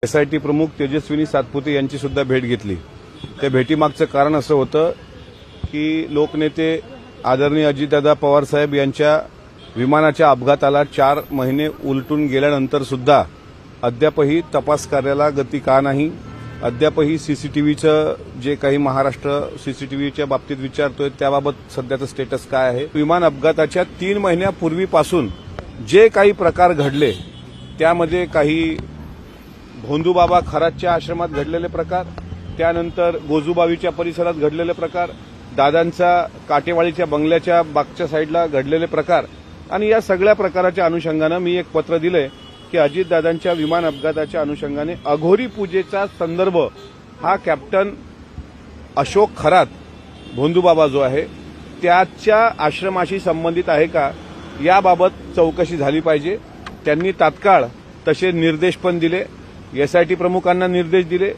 SIT प्रमुख तेजस्विनी सातपुते यांची सुद्धा भेट घेतली। त्या भेटीमागचं कारण असं होतं की लोकनेते आदरणीय अजितदादा पवार साहेब यांच्या विमानाच्या अपघाताला 4 महिने उलटून गेल्यानंतर सुद्धा अद्यापही तपास कार्याला गती का नाही, अद्यापही सीसीटीव्हीचं जे काही महाराष्ट्र सीसीटीव्हीच्या बाबतीत विचारतोय त्याबाबत सध्याचं स्टेटस काय आहे। विमान अपघाताच्या 3 महिन्यापूर्वीपासून जे काही प्रकार घडले त्यामध्ये काही भोंदूबाबा खरातच्या आश्रमात घडलेले प्रकार, त्यानंतर गोजूबावीच्या परिसरात घडलेले प्रकार, दादांचा काटेवाडीच्या बंगल्याच्या बागच्या साईडला घडलेले प्रकार आणि या सगळ्या प्रकाराच्या अनुषंगानं मी एक पत्र दिलंय की अजितदादांच्या विमान अपघाताच्या अनुषंगाने अघोरी पूजेचा संदर्भ हा कॅप्टन अशोक खरात भोंदूबाबा जो आहे त्याच्या आश्रमाशी संबंधित आहे का याबाबत चौकशी झाली पाहिजे। त्यांनी तात्काळ तसे निर्देश पण दिले, एसआयटी प्रमुखांना निर्देश दिले।